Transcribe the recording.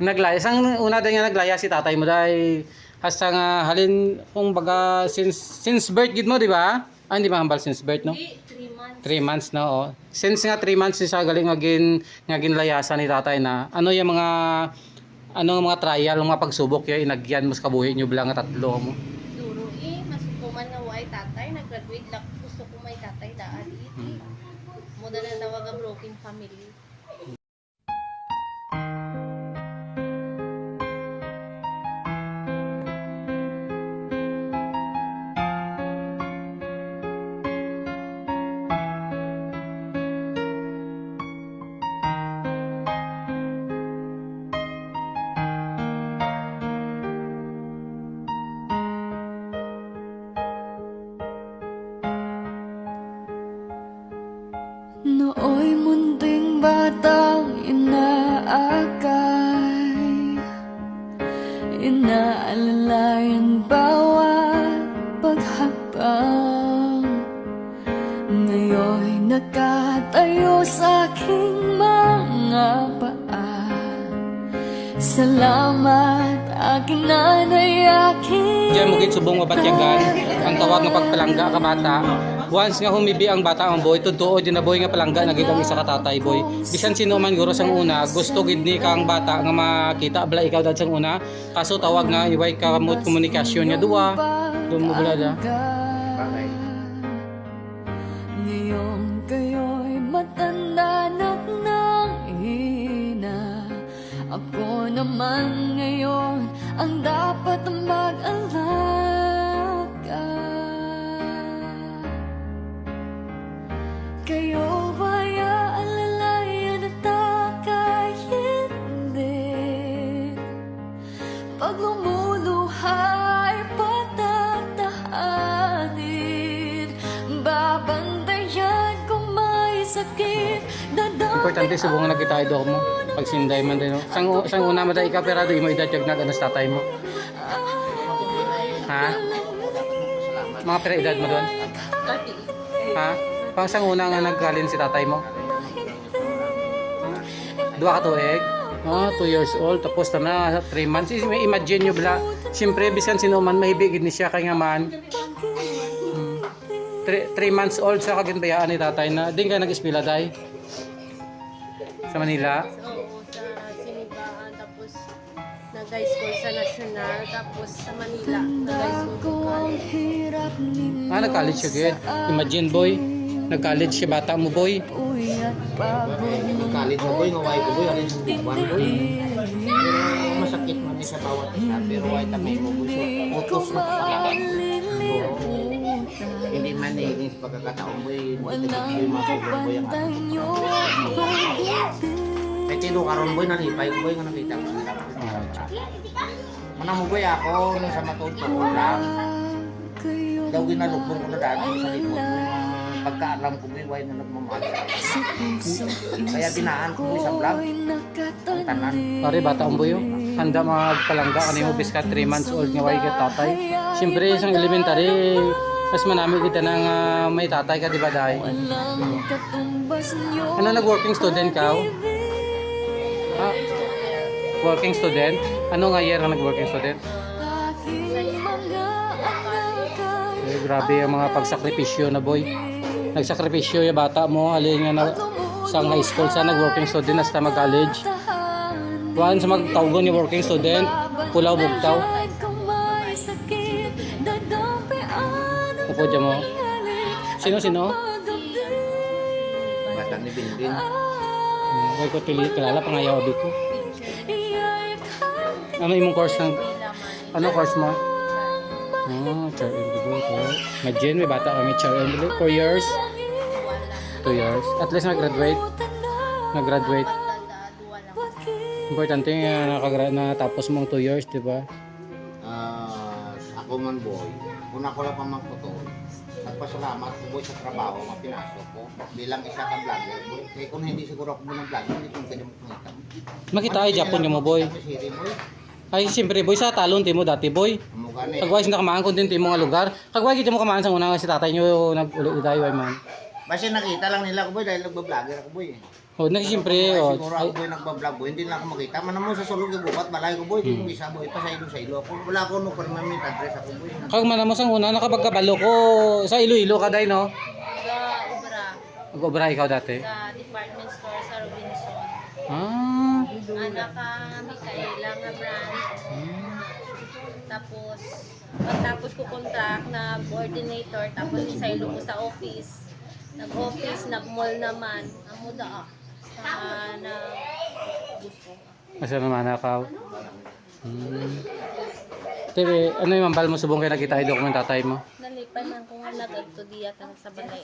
Naglaya. Sang una din nga naglaya si tatay mo dahil hasta nga halin kung baga since birth gid mo, di ba? Ah, hindi ba hambal since birth, no? 3 months. 3 months na, oh. Since nga 3 months siya galing nga ginlayasan ni tatay na ano yung mga trial, mga pagsubok yung inagyan mo sa kabuhi nyo bilang nga tatlo mo. Duro masukuman na way tatay. Nag-graduate lang. Gusto ko may tatay daan. Muna na tawag ang broken family. Nooy munting batang inaakay, inaalalayan bawat paghapang. Ngayon'y nakatayo sa aking mga paa. Salamat aking nanay, aking Diyan mo gid subong mabatyagan ang tawag nga pagpalangga ka bata. Once nga humibi ang bata ang boy, totoo din na boy nga palangga na gid ang isa ka tatay boy. Bisan sino man guro sang una, gusto gid ni kang bata nga makita bala ikaw dad sang una. Kaso tawag nga iway ka mo't komunikasyon nya duwa. Dumubula da. ngayon kayo'y matanda na't nanghina. Ako naman ngayon ang dapat mag-alaga. Kayo ba'y aalalayan at aka'y hindi? Pag lumuluhay, patatahanin. Babantayan kung may sakit. Importante subong nga nakita idol mo. Pag sinday man din. No? Sang una man dai ka pero di mo edad jag nag ano sa tatay mo. Ha? Mga pera edad mo doon? 30. Ha? Pang sang una nga nagkalin si tatay mo? 2 ka tuig? 2 years old, tapos na 3 months. Imagine nyo bala, siyempre, bisan sino man, mahibigid ni siya kay nga man. 3 months old sa kaginbayaan ni tatay na, din ka nag-espila day? Sa Manila? Oo, sa Sinibaan. Tapos nag-high school sa National. Tapos sa Manila. Nag-high school sa college. Nag-college siya gid. Imagine boy, nag-college siya bata mo boy. Kalit mo boy, ngaway ko boy, alin sa buwan boy. Pero masakit man sa bawat isa, pero ay tamay mo boy. So, utos na kapalakan. Hindi man naiinis pagkakataon boy, hindi boy masulang boy ang ating. Kaya tino karon boy, nalipay ko boy, nga nakita ko sa Manang mo boy ako, nung sa matuto ko lang. Daw ginalubong ko na dati sa likod mo. Pagkaalam ko boy, why na nagmamahal. Kaya dinaan ko boy sa vlog. Ang tanan. Pare bata ang boy. Handa magpalangga kanimo biska 3 months old nga way ka tatay. Siyempre isang elementary mas manami kita nang may tatay ka di ba dai? Ano nag-working student ka? Ah, working student? Ano nga year ka nag-working student? Eh, grabe ang mga pagsakripisyo na boy. Nagsakripisyo yung bata mo, alin nga na sa high school sa nag-working student hasta mag-college. Once magtawgon yung working student, pulaw bugtaw. Upo dyan mo. Sino? Bata ni Binbin. Huwag ko kilala, pangayaw abi ko. Ano imong course ng... Ano course mo? Child and Development. Imagine, may bata kami child and Development. 4 years? 2 years. At least nag-graduate. Nag-graduate. Importante nga natapos mong 2 years, di ba? Ako man boy, una ko lang pa magputol. Nagpasalamat ko boy sa trabaho na pinasok ko bilang isa ka vlogger boy. Kaya kung hindi siguro ako ng vlogger, hindi ko kanya makita. Makita ay Japon yung mo boy. Ay siyempre boy sa talon timo dati boy. Kagway na kamaan kun din timo nga lugar. Kagway kita mo kamaan sa una nga si tatay nyo nag-ulit dayo ay man. Basta nakita lang nila ko boy dahil nagba-vlogger ako boy. Oh, na siyempre, Ay, oh. siguro ako boy nagbablog boy, hindi na ako makita. Manamo sa sulod yung bukat, balay ko boy, hindi ko bisa boy, pa sa ilo. Ako, wala ko no permanent address ako boy. Kag manamo sang una nakapagkabalo ko sa Iloilo ka day no. Sa Ubra, Nag-obra ikaw dati. sa department store sa Robinson. Ah. Anak ka, Micaela nga brand. Tapos, pagtapos ko contract na coordinator, tapos isaylo ko sa office. Nag-office, nag-mall naman. Amo da na gusto. Asa naman nakaw. Tebe, ano yung mambal mo subong kay nakita yung dokument tatay mo? Nalipay man ko nga nag-agto diya sa balay.